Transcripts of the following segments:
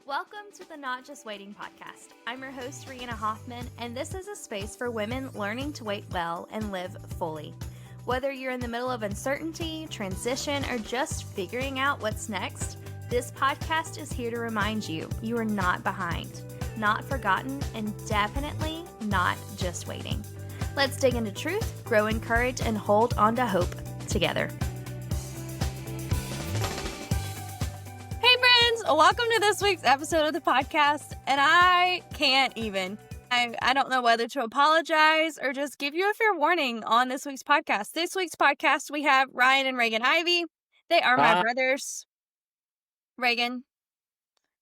Welcome to the Not Just Waiting podcast. I'm your host, Reagan Hoffman, and this is a space for women learning to wait well and live fully. Whether you're in the middle of uncertainty, transition, or just figuring out what's next, this podcast is here to remind you you are not behind, not forgotten, and definitely not just waiting. Let's dig into truth, grow in courage, and hold on to hope together. Welcome to this week's episode of the podcast, and I can't even. I don't know whether to apologize or just give you a fair warning on this week's podcast. This week's podcast, we have Ryan and Reagan Ivey. They are my brothers. Reagan,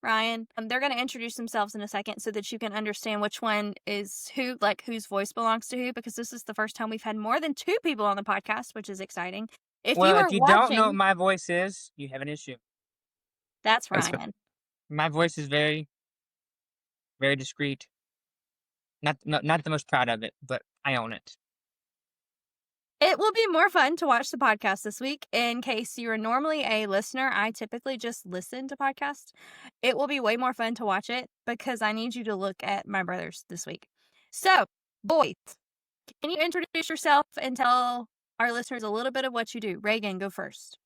Ryan. They're going to introduce themselves in a second so that you can understand which one is who, like whose voice belongs to who, because this is the first time we've had more than two people on the podcast, which is exciting. If you don't know what my voice is, you have an issue. That's Ryan. My voice is very, very discreet. Not the most proud of it, but I own it. It will be more fun to watch the podcast this week. In case you are normally a listener, I typically just listen to podcasts. It will be way more fun to watch it because I need you to look at my brothers this week. So, boys, can you introduce yourself and tell our listeners a little bit of what you do? Reagan, go first.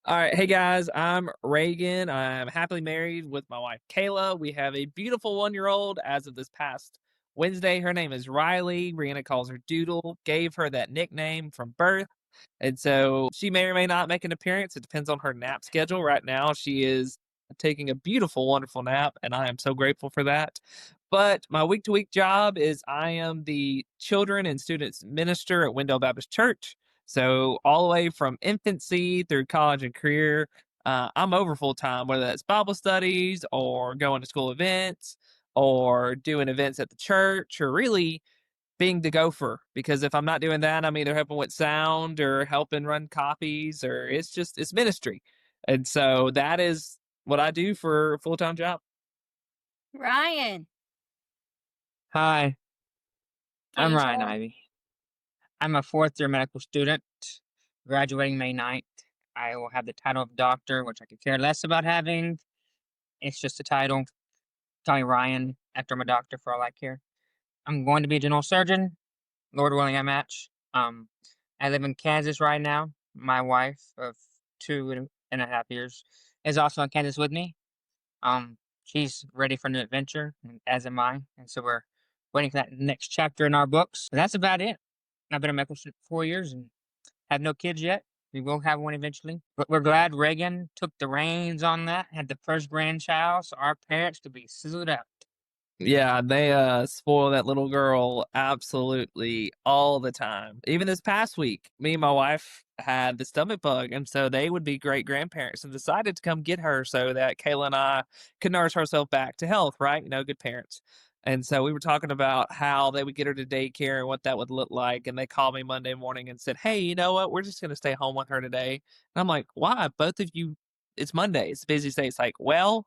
All right. Hey, guys, I'm Reagan. I'm happily married with my wife, Kayla. We have a beautiful 1-year-old as of this past Wednesday. Her name is Riley. Brianna calls her Doodle, gave her that nickname from birth. And so she may or may not make an appearance. It depends on her nap schedule. Right now, she is taking a beautiful, wonderful nap, and I am so grateful for that. But my week-to-week job is I am the children and students minister at Wendell Baptist Church. So all the way from infancy through college and career, I'm over full-time, whether that's Bible studies or going to school events or doing events at the church or really being the gopher. Because if I'm not doing that, I'm either helping with sound or helping run copies, or it's ministry. And so that is what I do for a full-time job. Ryan. Hi, I'm Ryan Ivey. I'm a fourth-year medical student, graduating May 9th. I will have the title of doctor, which I could care less about having. It's just a title. Call me Ryan after I'm a doctor for all I care. I'm going to be a general surgeon. Lord willing, I match. I live in Kansas right now. My wife of 2.5 years is also in Kansas with me. She's ready for a new adventure, as am I. And so we're waiting for that next chapter in our books. But that's about it. I've been a medical student for 4 years and have no kids yet. We will have one eventually. But we're glad Reagan took the reins on that, had the first grandchild, so our parents could be sizzled out. Yeah, they spoil that little girl absolutely all the time. Even this past week, me and my wife had the stomach bug, and so they would be great grandparents and decided to come get her so that Kayla and I could nurse herself back to health, right? You know, good parents. And so we were talking about how they would get her to daycare and what that would look like. And they called me Monday morning and said, hey, you know what? We're just going to stay home with her today. And I'm like, why? Both of you, it's Monday. It's a busy day. It's like, well,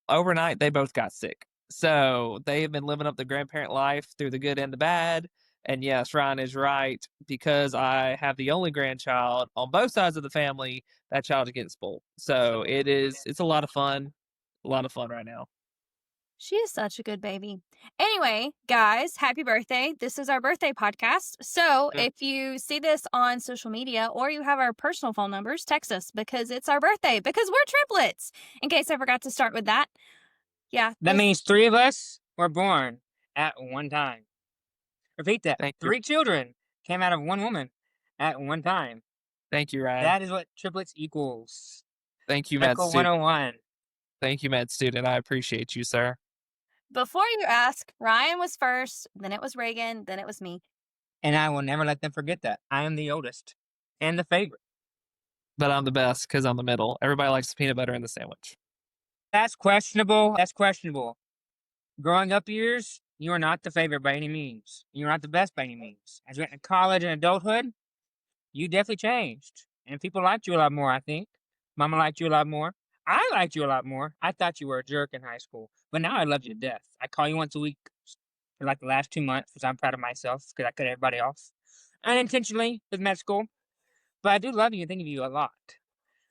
overnight, they both got sick. So they have been living up the grandparent life through the good and the bad. And yes, Ryan is right. Because I have the only grandchild on both sides of the family, that child is getting spoiled. So it's a lot of fun. A lot of fun right now. She is such a good baby. Anyway, guys, happy birthday. This is our birthday podcast. So if you see this on social media or you have our personal phone numbers, text us because it's our birthday, because we're triplets. In case I forgot to start with that. Yeah. That means 3 of us were born at one time. Repeat that. Thank 3 you. children came out of one woman at one time. Thank you, Ryan. That is what triplets equals. Thank you, Med student. 101. Thank you, Med student. I appreciate you, sir. Before you ask, Ryan was first, then it was Reagan, then it was me. And I will never let them forget that. I am the oldest and the favorite. But I'm the best because I'm the middle. Everybody likes the peanut butter in the sandwich. That's questionable. That's questionable. Growing up years, you are not the favorite by any means. You're not the best by any means. As you went to college and adulthood, you definitely changed. And people liked you a lot more, I think. Mama liked you a lot more. I liked you a lot more. I thought you were a jerk in high school. But now I love you to death. I call you once a week for like the last 2 months because I'm proud of myself because I cut everybody off. Unintentionally with med school. But I do love you and think of you a lot.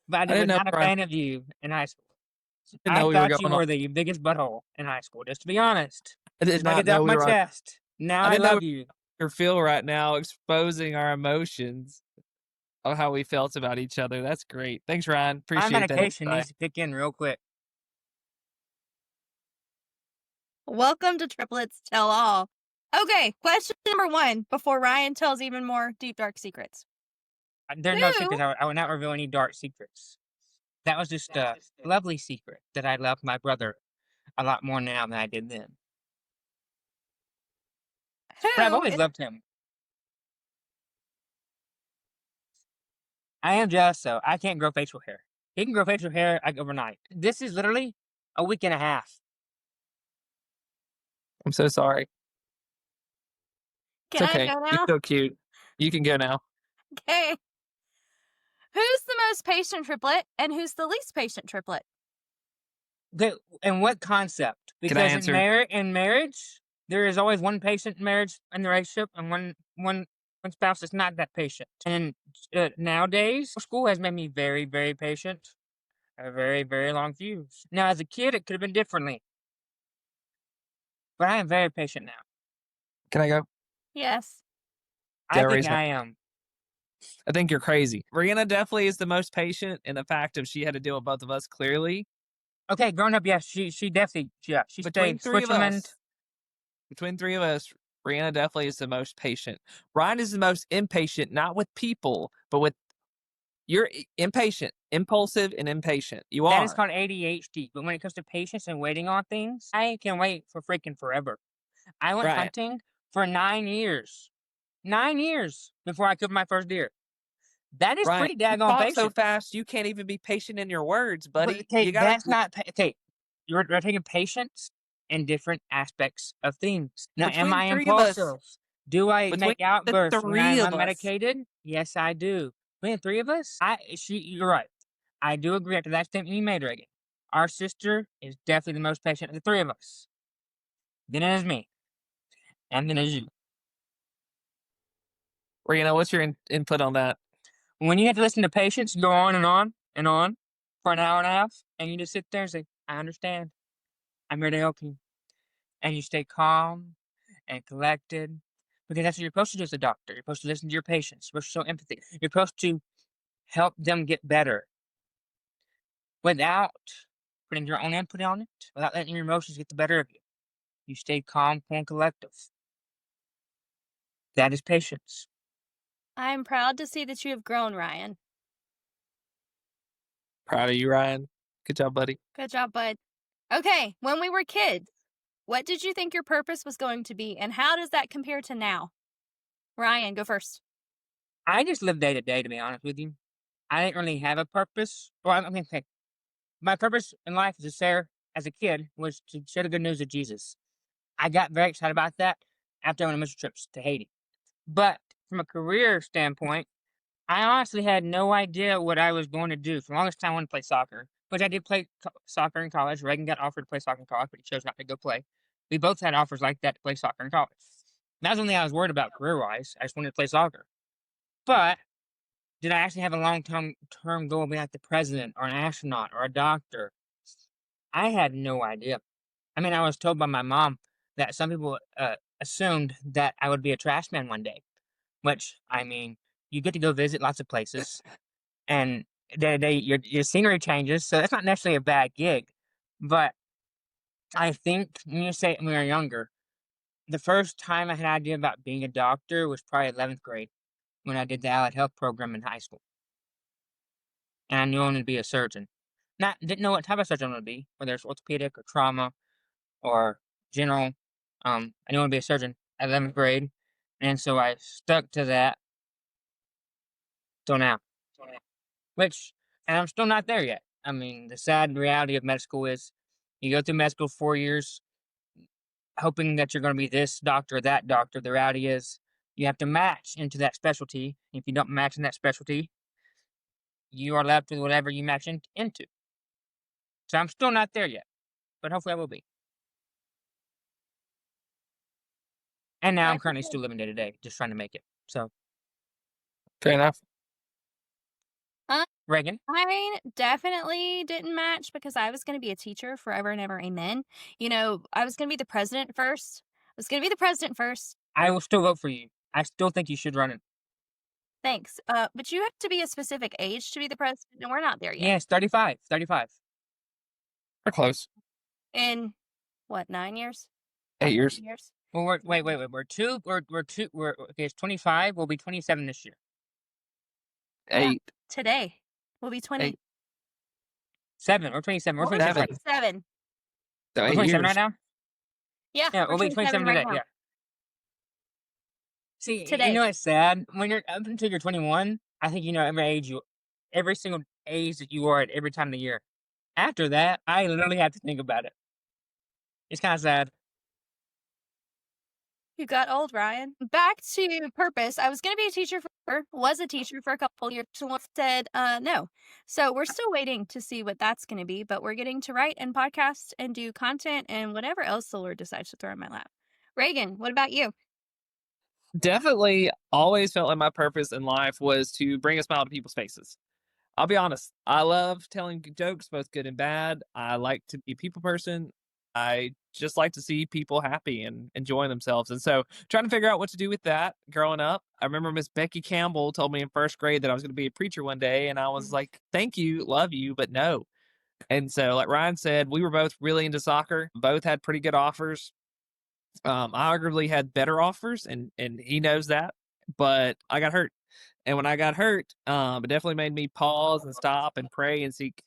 But I was not a fan of you in high school. Didn't I know we were thought you going on. were the biggest butthole in high school, just to be honest. I did Just want to not get that know off we my were on. chest. Now I I didn't know love you. your feel right now, exposing our emotions of how we felt about each other. That's great. Thanks, Ryan. My Appreciate that. medication insight. needs to kick in real quick. Welcome to Triplets Tell All. Okay, question number 1 before Ryan tells even more deep, dark secrets. There's no Who- secrets. I will not reveal any dark secrets. That was just a lovely secret that I love my brother a lot more now than I did then. But I've Who always is loved him. I am jealous, though. I can't grow facial hair. He can grow facial hair like overnight. This is literally a week and a half. I'm so sorry. Can It's okay. I go You're now? so cute. You can go now. Okay. Who's the most patient triplet and who's the least patient triplet? Okay, and what concept? Can I Because answer? in marriage, there is always one patient in marriage in the relationship, and one spouse that's not that patient. And nowadays, school has made me very, very patient. A very, very long fuse. Now, as a kid, it could have been differently, but I am very patient now. Can I go? Yes. I Gotta think raise my- I am. I think you're crazy. Rihanna definitely is the most patient in the fact of she had to deal with both of us clearly. Okay, growing up, yes, she definitely, yeah, she Between stayed three of Switzerland. us, Rihanna definitely is the most patient. Ryan is the most impatient, not with people, but with you're impatient, impulsive, and impatient. You That are. is called ADHD. But when it comes to patience and waiting on things, I can wait for freaking forever. I went Right. hunting for 9 years. 9 years before I killed my first deer. That is Ryan, pretty you daggone talk patient. so fast, you can't even be patient in your words, buddy. But, okay, You gotta. that's not okay. We're taking patience in different aspects of things. Now, am Between I three of us. impulsive? Do I Between make the outbursts when three I'm of us. unmedicated? Yes, I do. Between the three of us, you're right. I do agree after that statement you made, Reagan. Our sister is definitely the most patient of the three of us. Then it is me, and then it is you. Rihanna, what's your input on that? When you have to listen to patients go on and on and on for an hour and a half, and you just sit there and say, "I understand. I'm here to help you," and you stay calm and collected, because that's what you're supposed to do as a doctor. You're supposed to listen to your patients. You're supposed to show empathy. You're supposed to help them get better without putting your own input on it, without letting your emotions get the better of you. You stay calm, cool, and collective. That is patience. I'm proud to see that you have grown, Ryan. Proud of you, Ryan. Good job, buddy. Good job, bud. Okay, when we were kids, what did you think your purpose was going to be, and how does that compare to now? Ryan, go first. I just live day to day, to be honest with you. I didn't really have a purpose. Well, I mean, okay. My purpose in life as a kid, was to share the good news of Jesus. I got very excited about that after I went on mission trips to Haiti. But from a career standpoint, I honestly had no idea what I was going to do. For the longest time, I wanted to play soccer, which I did play soccer in college. Reagan got offered to play soccer in college, but he chose not to go play. We both had offers like that to play soccer in college. That was the only thing I was worried about career-wise. I just wanted to play soccer. But did I actually have a long-term goal of being like the president or an astronaut or a doctor? I had no idea. I mean, I was told by my mom that some people assumed that I would be a trash man one day, which, I mean, you get to go visit lots of places, and your scenery changes, so that's not necessarily a bad gig. But I think when we were younger, the first time I had an idea about being a doctor was probably 11th grade when I did the allied health program in high school. And I knew I wanted to be a surgeon. Didn't know what type of surgeon I wanted to be, whether it's orthopedic or trauma or general. I knew I wanted to be a surgeon at 11th grade. And so I stuck to that till now. And I'm still not there yet. I mean, the sad reality of med school is you go through med school 4 years hoping that you're going to be this doctor or that doctor. The reality is you have to match into that specialty. If you don't match in that specialty, you are left with whatever you match into. So I'm still not there yet, but hopefully I will be. And now I'm currently still living day to day, just trying to make it. So, Fair enough. Reagan? Mine definitely didn't match because I was going to be a teacher forever and ever. Amen. I was going to be the president first. I was going to be the president first. I will still vote for you. I still think you should run it. Thanks. But you have to be a specific age to be the president, and we're not there yet. Yes, 35. 35. We're close. In what, 9 years? 8 years. 8 years? Well, wait. Okay, it's 25. We'll be 27 this year. 8. Today. We'll be 27. 7 or 27. We're 27. 27. So We're 8 27 years. right now? Yeah. Yeah, we're we'll be 27 right today. now. Yeah. See, Today. you know what's sad? When you're up until you're 21, I think you know every single age that you are at every time of the year. After that, I literally have to think about it. It's kind of sad. You got old, Ryan. Back to purpose. I was going to be a teacher was a teacher for a couple years and said no. So we're still waiting to see what that's going to be, but we're getting to write and podcast and do content and whatever else the Lord decides to throw in my lap. Reagan, what about you? Definitely always felt like my purpose in life was to bring a smile to people's faces. I'll be honest. I love telling jokes, both good and bad. I like to be a people person. I just like to see people happy and enjoying themselves. And so trying to figure out what to do with that growing up. I remember Miss Becky Campbell told me in first grade that I was going to be a preacher one day. And I was like, thank you, love you, but no. And so like Ryan said, we were both really into soccer. Both had pretty good offers. I arguably had better offers and he knows that, but I got hurt. And when I got hurt, it definitely made me pause and stop and pray and seek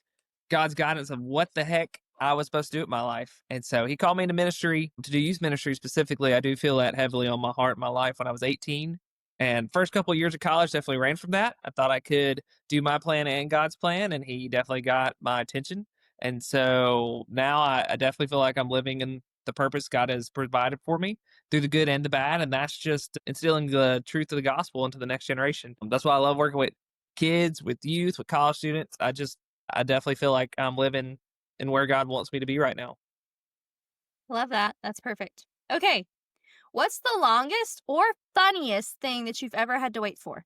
God's guidance of what the heck I was supposed to do with my life. And so he called me into ministry to do youth ministry specifically. I do feel that heavily on my heart, my life when I was 18. And first couple of years of college definitely ran from that. I thought I could do my plan and God's plan, and he definitely got my attention. And so now I definitely feel like I'm living in the purpose God has provided for me through the good and the bad. And that's just instilling the truth of the gospel into the next generation. That's why I love working with kids, with youth, with college students. I definitely feel like I'm living in where God wants me to be right now. Love that. That's perfect. Okay. What's the longest or funniest thing that you've ever had to wait for?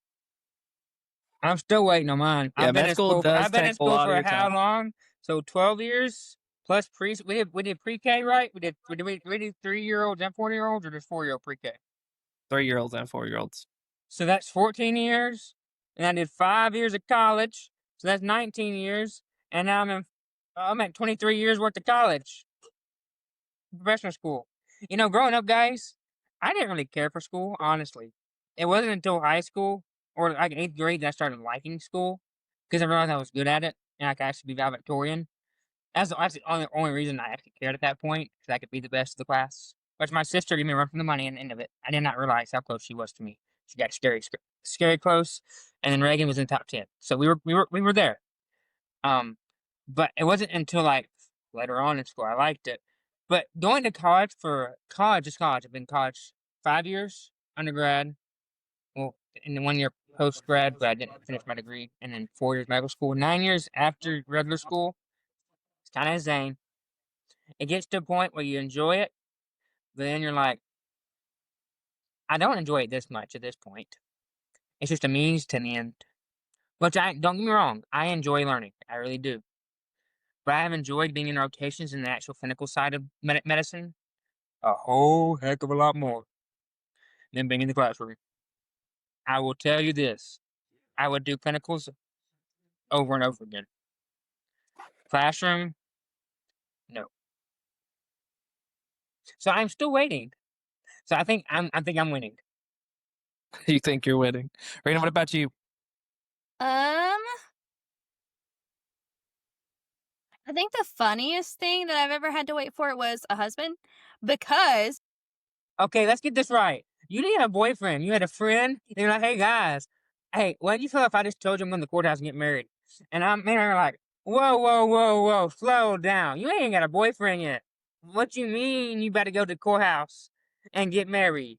I'm still waiting on mine. Yeah, I've been med in school school. does I've been in take a school lot of for your how time. long? So 12 years plus pre. We did pre-K, right? We did 3-year-olds and 4-year-olds, or just 4-year-old pre-K. 3-year-olds and 4-year-olds. So that's 14 years, and I did 5 years of college. So that's 19 years, and now I'm at 23 years worth of college, professional school. You know, growing up, guys, I didn't really care for school, honestly. It wasn't until high school or like 8th grade that I started liking school because I realized I was good at it and I could actually be valedictorian. That's the only reason I actually cared at that point, because I could be the best of the class. Which my sister gave me a run from the money at the end of it. I did not realize how close she was to me. She got scary close, and then Reagan was in the top 10. So we were there. But it wasn't until like later on in school I liked it. But going to college is college. I've been in college 5 years, undergrad, well, in the 1 year post grad, but I didn't finish my degree, and then 4 years medical school, 9 years after regular school. It's kind of insane. It gets to a point where you enjoy it, but then you're like, I don't enjoy it this much at this point. It's just a means to the end. Which don't get me wrong, I enjoy learning. I really do. But I have enjoyed being in rotations in the actual clinical side of medicine a whole heck of a lot more than being in the classroom. I will tell you this. I would do clinicals over and over again. Classroom, no. So I'm still waiting. So I think I'm winning. You think you're winning. Raina, what about you? I think the funniest thing that I've ever had to wait for was a husband, because Okay, let's get this right. You didn't have a boyfriend. You had a friend. And you're like, hey, guys, hey, what do you feel if I just told you I'm going to the courthouse and get married? And I'm like, whoa, slow down. You ain't got a boyfriend yet. What you mean you better go to the courthouse and get married?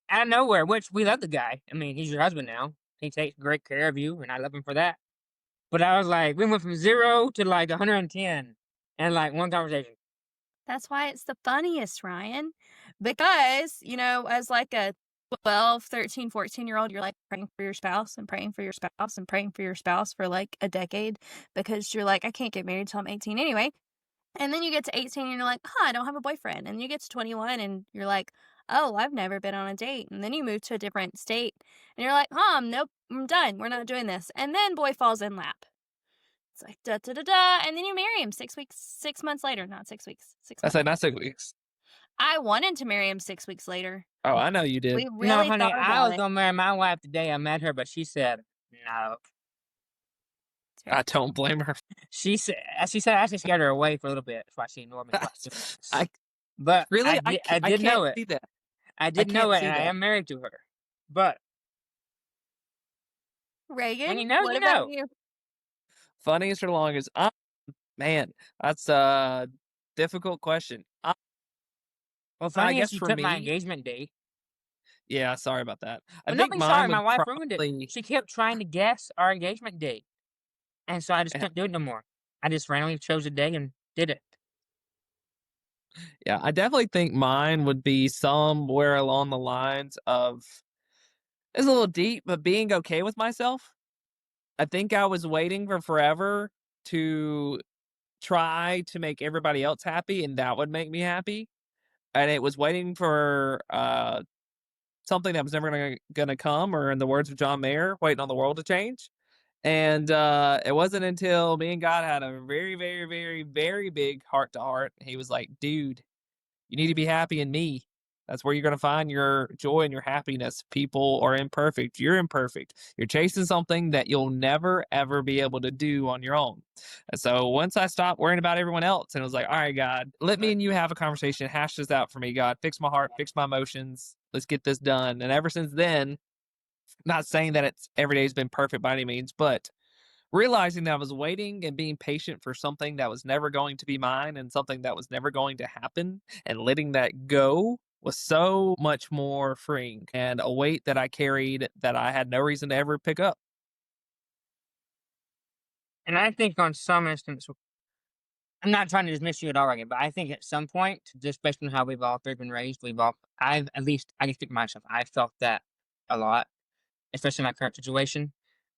Out of nowhere, which we love the guy. I mean, he's your husband now. He takes great care of you, and I love him for that. But I was like, we went from 0 to like 110 in like one conversation. that's why it's the funniest, Ryan. Because, as like a 12, 13, 14-year-old, you're like praying for your spouse and praying for your spouse and praying for your spouse for like a decade because you're like, I can't get married till I'm 18 anyway. And then you get to 18 and you're like, I don't have a boyfriend. And you get to 21 and you're like, oh, I've never been on a date. And then you move to a different state and you're like, nope, I'm done. We're not doing this. And then boy falls in lap. It's like, da da da da. And then you marry him 6 months later. Not 6 weeks. 6 I months. said not 6 weeks. I wanted to marry him 6 weeks later. Oh, I know you did. We No, really honey, thought I about was it. gonna marry my wife the day I met her, but she said no. I don't blame her. She said I actually scared her away for a little bit. That's why she ignored me for like 6 months. I But really, I did know can't it. see that. I did know can't it, see and I that. am married to her. But Reagan, you know, what you about know. you? Funniest or longest? Man, that's a difficult question. Well, funny guess is you for took my me, engagement date. yeah, sorry about that. I Well, don't think be mine sorry. My would wife ruined it. probably. She kept trying to guess our engagement date, and so I just couldn't do it no more. I just randomly chose a day and did it. Yeah, I definitely think mine would be somewhere along the lines of it's a little deep, but being okay with myself. I think I was waiting for forever to try to make everybody else happy, and that would make me happy. And it was waiting for something that was never gonna come, or in the words of John Mayer, waiting on the world to change. And it wasn't until me and God had a very, very, very, very big heart to heart. He was like, dude, you need to be happy in me. That's where you're going to find your joy and your happiness. People are imperfect. You're imperfect. You're chasing something that you'll never, ever be able to do on your own. And so once I stopped worrying about everyone else and was like, all right, God, let me and you have a conversation. Hash this out for me, God. Fix my heart, fix my emotions. Let's get this done. And ever since then, not saying that it's every day's been perfect by any means, but realizing that I was waiting and being patient for something that was never going to be mine and something that was never going to happen and letting that go was so much more freeing and a weight that I carried that I had no reason to ever pick up. And I think on some instance, I'm not trying to dismiss you at all, Reagan, but I think at some point, just based on how we've all three been raised, I've at least, I can speak for myself, I felt that a lot, especially in my current situation.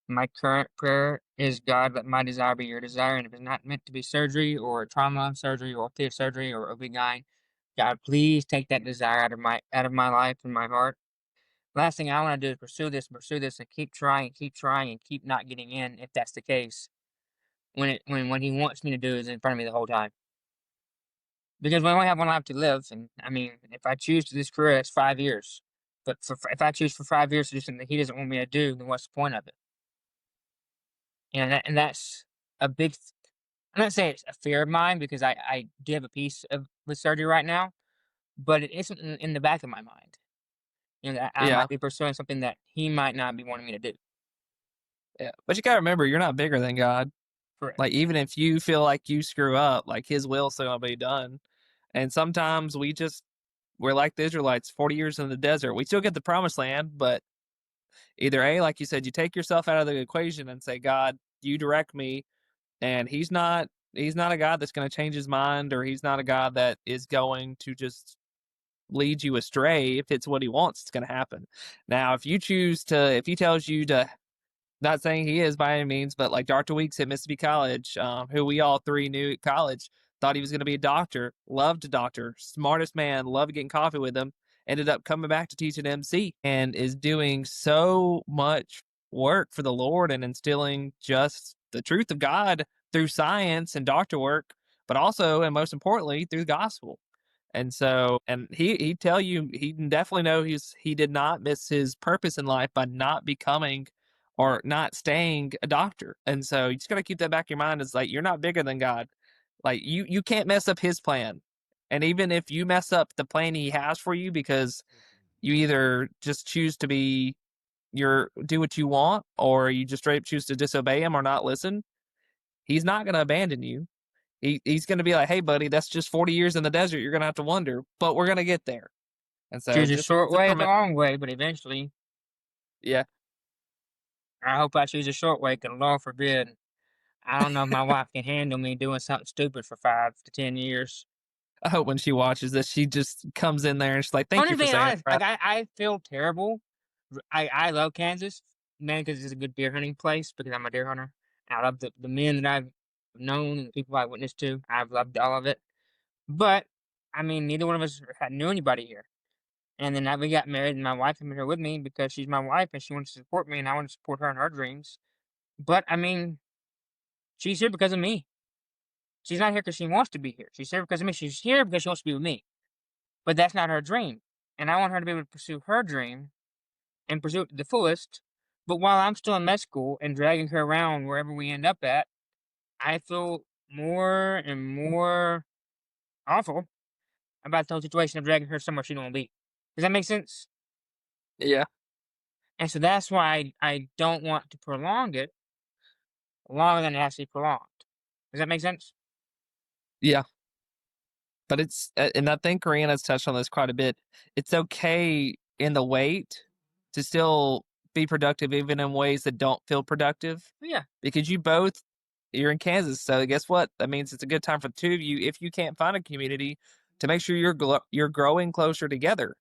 My current prayer is, God, let my desire be your desire. And if it's not meant to be surgery or trauma surgery or orthopedic surgery or OB-GYN, God, please take that desire out of my life and my heart. Last thing I want to do is pursue this, and keep trying, and keep not getting in if that's the case. When what he wants me to do is in front of me the whole time. Because we only have one life to live, and I mean, if I choose this career, that's 5 years. But if I choose for 5 years to do something that he doesn't want me to do, then what's the point of it? And that's a big. I'm not saying it's a fear of mine because I do have a piece of with surgery right now, but it isn't in the back of my mind. You know, that I Yeah. might be pursuing something that he might not be wanting me to do. Yeah. But you got to remember, you're not bigger than God. Correct. Like, even if you feel like you screw up, like his will's still going to be done. And sometimes we're like the Israelites, 40 years in the desert. We still get the promised land, but either A, like you said, you take yourself out of the equation and say, God, you direct me. And he's not a God that's going to change his mind, or he's not a God that is going to just lead you astray. If it's what he wants, it's going to happen. Now, if he tells you to, not saying he is by any means, but like Dr. Weeks at Mississippi College, who we all three knew at college, thought he was going to be a doctor, loved a doctor, smartest man, loved getting coffee with him, ended up coming back to teach at MC and is doing so much work for the Lord and instilling just the truth of God through science and doctor work, but also, and most importantly, through the gospel. And so, and he'd tell you, he can definitely know he did not miss his purpose in life by not becoming or not staying a doctor. And so you just got to keep that back in your mind. It's like, you're not bigger than God. Like, you can't mess up his plan. And even if you mess up the plan he has for you because you either just choose to do what you want, or you just straight up choose to disobey him or not listen, he's not going to abandon you. He's going to be like, hey, buddy, that's just 40 years in the desert. You're going to have to wonder, but we're going to get there. And so Choose a just short way or the remember, long way, but eventually, yeah. I hope I choose a short way, because Lord forbid, I don't know if my wife can handle me doing something stupid for 5 to 10 years. I hope when she watches this, she just comes in there and she's like, "Thank I'm you just for being saying it." honest. Like I feel terrible. I love Kansas, mainly because it's a good deer hunting place. Because I'm a deer hunter. And I love the men that I've known and the people I witnessed to. I've loved all of it. But I mean, neither one of us knew anybody here. And then we got married, and my wife came here with me because she's my wife and she wants to support me, and I want to support her in her dreams. But I mean, she's here because of me. She's not here because she wants to be here. She's here because of me. She's here because she wants to be with me. But that's not her dream. And I want her to be able to pursue her dream and pursue it to the fullest. But while I'm still in med school and dragging her around wherever we end up at, I feel more and more awful about the whole situation of dragging her somewhere she don't want to be. Does that make sense? Yeah. And so that's why I don't want to prolong it longer than it has to be prolonged. Does that make sense? Yeah. But it's, and I think Rihanna's touched on this quite a bit. It's okay in the wait to still be productive, even in ways that don't feel productive, Yeah. because you're in Kansas. So guess what? That means it's a good time for the two of you, if you can't find a community, to make sure you're growing closer together.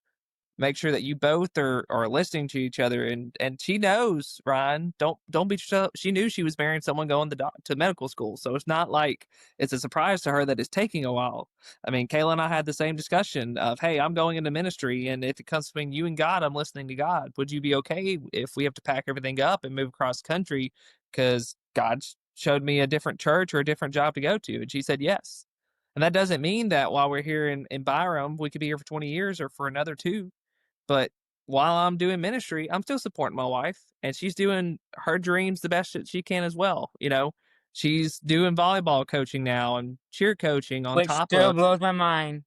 Make sure that you both are listening to each other, and she knows, Ryan, don't be so, she knew she was marrying someone going to medical school, so it's not like it's a surprise to her that it's taking a while. I mean, Kayla and I had the same discussion of, hey, I'm going into ministry, and if it comes between you and God, I'm listening to God. Would you be okay if we have to pack everything up and move across country because God showed me a different church or a different job to go to? And she said yes. And that doesn't mean that while we're here in Byram, we could be here for 20 years or for another two. But while I'm doing ministry, I'm still supporting my wife, and she's doing her dreams the best that she can as well. She's doing volleyball coaching now and cheer coaching on Which top still of, blows my mind.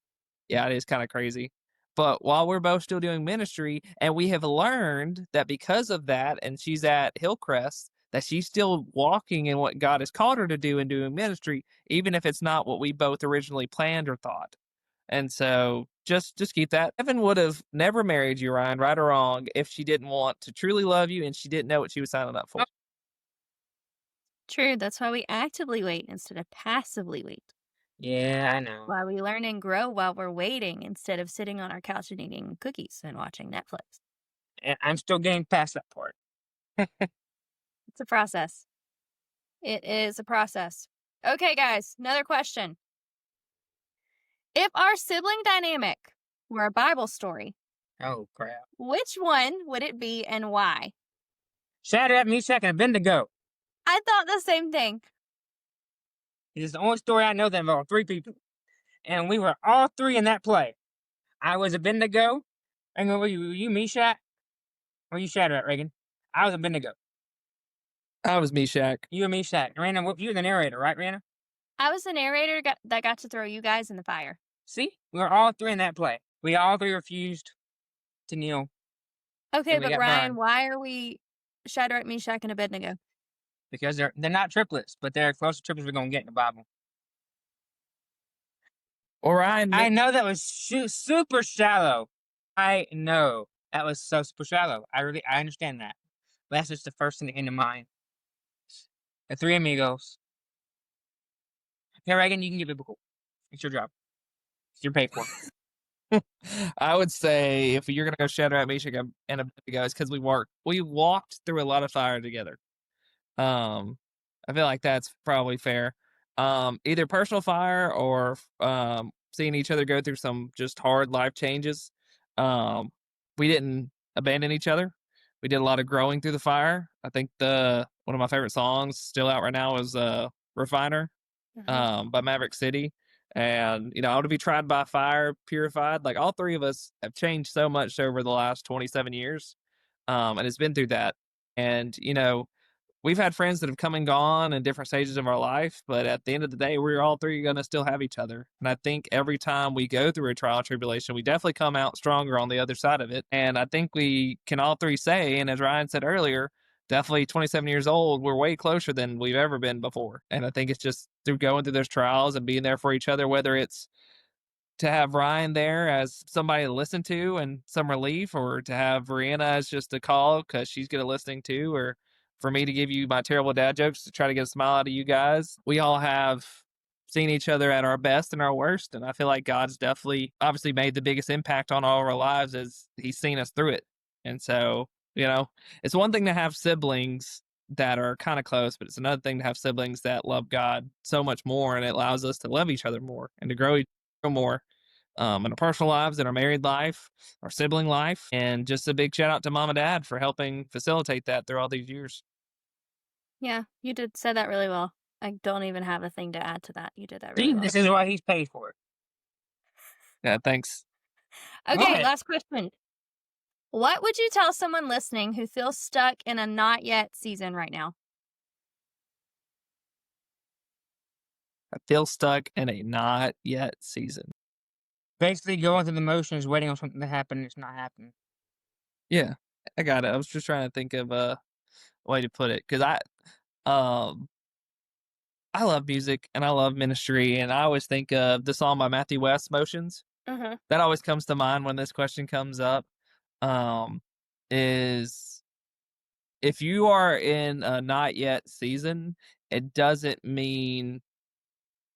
yeah, it is kind of crazy. But while we're both still doing ministry, and we have learned that because of that, and she's at Hillcrest, that she's still walking in what God has called her to do and doing ministry, even if it's not what we both originally planned or thought. And so just keep that. Evan would have never married you, Ryan, right or wrong, if she didn't want to truly love you and she didn't know what she was signing up for. True. That's why we actively wait instead of passively wait. Yeah, I know. Why we learn and grow while we're waiting instead of sitting on our couch and eating cookies and watching Netflix. And I'm still getting past that part. It's a process. It is a process. Okay, guys, another question. If our sibling dynamic were a Bible story, Oh, crap. which one would it be and why? Shadrach, Meshach, and Abednego. I thought the same thing. It is the only story I know that involved three people. And we were all three in that play. I was Abednego. And were you Meshach? Or you Shadrach, Reagan? I was Abednego. I was Meshach. You were Meshach. Rihanna, you were the narrator, right, Rihanna? I was the narrator that got to throw you guys in the fire. See? We were all three in that play. We all three refused to kneel. Okay, And we but got Ryan, burned. why are we Shadrach, Meshach, and Abednego? Because they're not triplets, but they're close to triplets we're going to get in the Bible. Or Ryan. I know that was super shallow. I know that was so super shallow. I understand that. But that's just the first thing that came to mind. The three amigos. Okay, Reagan, you can get biblical. It's your job. You're paid for. I would say if you're gonna go Shadrach, Meshach, and Abednego, it's because we walked through a lot of fire together. I feel like that's probably fair. Either personal fire or seeing each other go through some just hard life changes. We didn't abandon each other. We did a lot of growing through the fire. I think one of my favorite songs still out right now is Refiner by Maverick City. And, I want to be tried by fire, purified. Like, all three of us have changed so much over the last 27 years. And it's been through that. And, we've had friends that have come and gone in different stages of our life, but at the end of the day, we're all three going to still have each other. And I think every time we go through a trial and tribulation, we definitely come out stronger on the other side of it. And I think we can all three say, and as Ryan said earlier, definitely 27 years old, we're way closer than we've ever been before. And I think it's just through going through those trials and being there for each other, whether it's to have Ryan there as somebody to listen to and some relief, or to have Rihanna as just a call because she's good at listening to, or for me to give you my terrible dad jokes to try to get a smile out of you guys. We all have seen each other at our best and our worst. And I feel like God's definitely obviously made the biggest impact on all of our lives as he's seen us through it. And so, it's one thing to have siblings that are kind of close, but it's another thing to have siblings that love God so much more, and it allows us to love each other more and to grow more in our personal lives, in our married life, our sibling life. And just a big shout out to mom and dad for helping facilitate that through all these years. Yeah, you did say that really well. I don't even have a thing to add to that. You did that See, really well. this is why he's paid for it. Yeah, thanks. Okay, ahead. last question. What would you tell someone listening who feels stuck in a not yet season right now? I feel stuck in a not yet season. Basically, going through the motions, waiting on something to happen, and it's not happening. Yeah, I got it. I was just trying to think of a way to put it, because I love music and I love ministry, and I always think of the song by Matthew West, Motions. Mm-hmm. That always comes to mind when this question comes up. Is if you are in a not yet season, it doesn't mean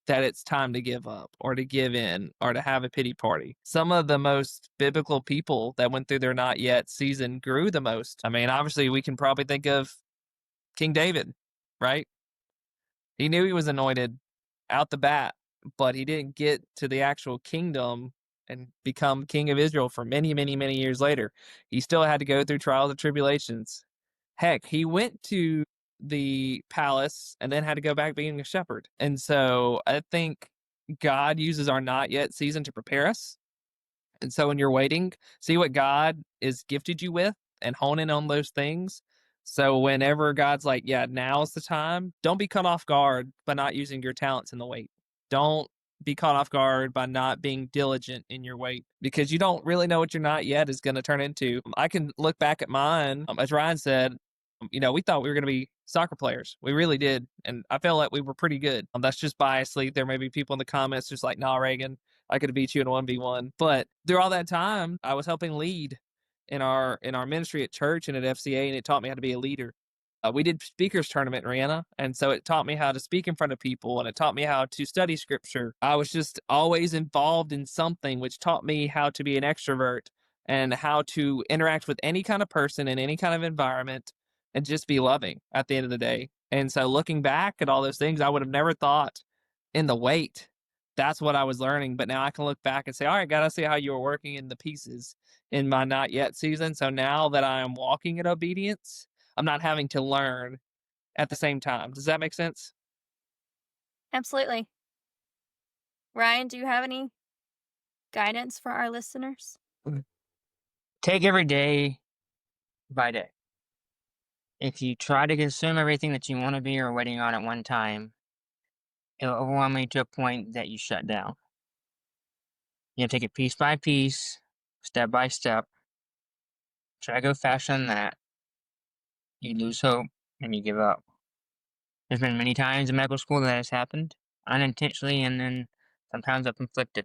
that it's time to give up or to give in or to have a pity party. Some of the most biblical people that went through their not yet season grew the most. I mean, obviously, we can probably think of King David, right? He knew he was anointed out the bat, but he didn't get to the actual kingdom and become king of Israel for many, many, many years later. He still had to go through trials and tribulations. Heck, he went to the palace and then had to go back being a shepherd. And so I think God uses our not yet season to prepare us. And so when you're waiting, see what God is gifted you with and hone in on those things. So whenever God's like, yeah, now's the time, don't be caught off guard by not using your talents in the wait. Don't be caught off guard by not being diligent in your wait, because you don't really know what your not yet is going to turn into. I can look back at mine, as Ryan said, we thought we were going to be soccer players. We really did. And I felt like we were pretty good. That's just biasly. There may be people in the comments just like, nah, Reagan, I could have beat you in a 1v1. But through all that time, I was helping lead in our ministry at church and at FCA, and it taught me how to be a leader. We did speakers tournament in Rihanna, and so it taught me how to speak in front of people, and it taught me how to study scripture. I was just always involved in something, which taught me how to be an extrovert and how to interact with any kind of person in any kind of environment and just be loving at the end of the day. And so looking back at all those things, I would have never thought in the wait, that's what I was learning. But now I can look back and say, all right, God, I see how you were working in the pieces in my not yet season. So now that I am walking in obedience, I'm not having to learn at the same time. Does that make sense? Absolutely. Ryan, do you have any guidance for our listeners? Take every day by day. If you try to consume everything that you want to be or waiting on at one time, it'll overwhelm you to a point that you shut down. You have to take it piece by piece, step by step. Try to go faster than that. You lose hope and you give up. There's been many times in medical school that has happened, unintentionally and then sometimes self-inflicted.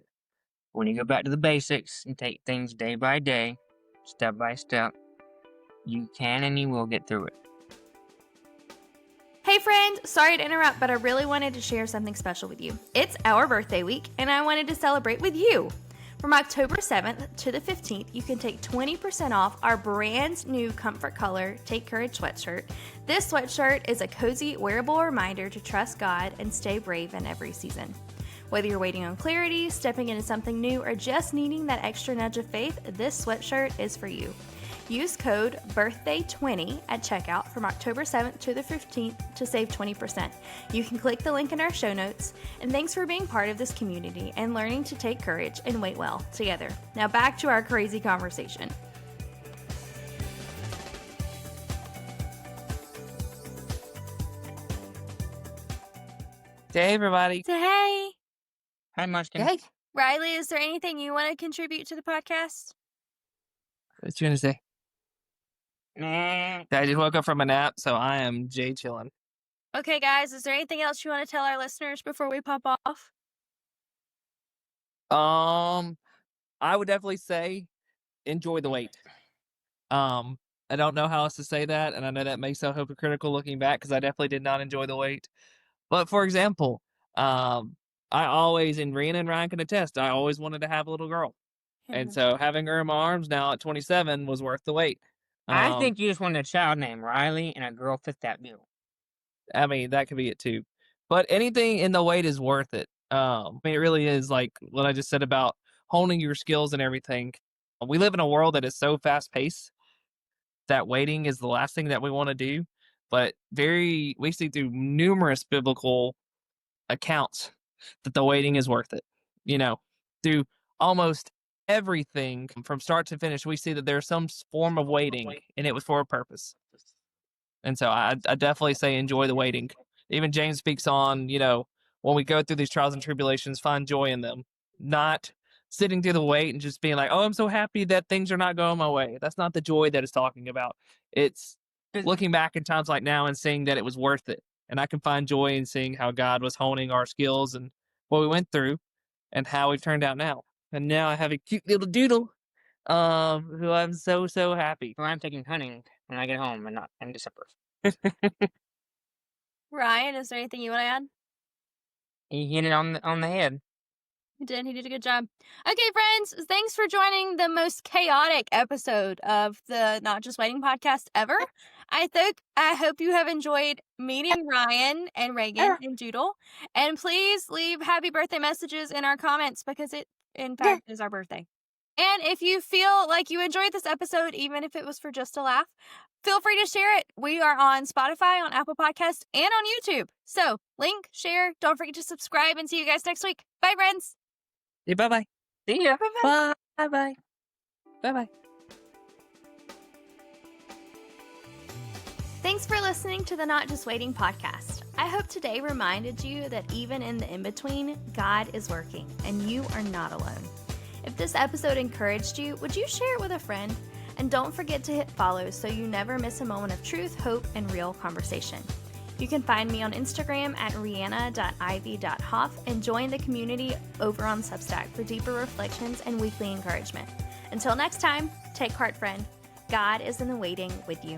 When you go back to the basics and take things day by day, step by step, you can and you will get through it. Hey friend, sorry to interrupt, but I really wanted to share something special with you. It's our birthday week, and I wanted to celebrate with you. From October 7th to the 15th, you can take 20% off our brand new Comfort Color Take Courage sweatshirt. This sweatshirt is a cozy, wearable reminder to trust God and stay brave in every season. Whether you're waiting on clarity, stepping into something new, or just needing that extra nudge of faith, this sweatshirt is for you. Use code BIRTHDAY20 at checkout from October 7th to the 15th to save 20%. You can click the link in our show notes. And thanks for being part of this community and learning to take courage and wait well together. Now back to our crazy conversation. Hey, everybody. Say hey. Hi, Munchkin. Hey. Riley, is there anything you want to contribute to the podcast? What you going to say? Nah. I just woke up from a nap, so I am Jay chilling. Okay, guys, is there anything else you want to tell our listeners before we pop off? I would definitely say enjoy the wait. I don't know how else to say that, and I know that makes so hypocritical looking back because I definitely did not enjoy the wait. But for example, I always, and Rihanna and Ryan can attest, I always wanted to have a little girl. And so having her in my arms now at 27 was worth the wait. I think you just wanted a child named Riley and a girl fit that bill. I mean, that could be it too. But anything in the wait is worth it. I mean, it really is like what I just said about honing your skills and everything. We live in a world that is so fast paced that waiting is the last thing that we want to do. But we see through numerous biblical accounts that the waiting is worth it. Through almost everything from start to finish, we see that there's some form of waiting, and it was for a purpose. And so I definitely say enjoy the waiting. Even James speaks on, when we go through these trials and tribulations, find joy in them. Not sitting through the wait and just being like, oh, I'm so happy that things are not going my way. That's not the joy that it's talking about. It's looking back in times like now and seeing that it was worth it. And I can find joy in seeing how God was honing our skills and what we went through and how we've turned out now. And now I have a cute little doodle, who I'm so, so happy. Well, I'm taking hunting when I get home and not in December. Ryan, is there anything you want to add? He hit it on the head. He did a good job. Okay, friends, thanks for joining the most chaotic episode of the Not Just Waiting podcast ever. I hope you have enjoyed meeting Ryan and Reagan and Doodle. And please leave happy birthday messages in our comments because it, in fact, is our birthday. And if you feel like you enjoyed this episode, even if it was for just a laugh, feel free to share it. We are on Spotify, on Apple Podcasts, and on YouTube. So, link, share, don't forget to subscribe, and see you guys next week. Bye, friends. Yeah, bye-bye. See ya. Bye-bye. Bye-bye. Bye-bye. Thanks for listening to the Not Just Waiting podcast. I hope today reminded you that even in the in-between, God is working, and you are not alone. If this episode encouraged you, would you share it with a friend? And don't forget to hit follow so you never miss a moment of truth, hope, and real conversation. You can find me on Instagram at rihanna.ivey.hoff and join the community over on Substack for deeper reflections and weekly encouragement. Until next time, take heart, friend. God is in the waiting with you.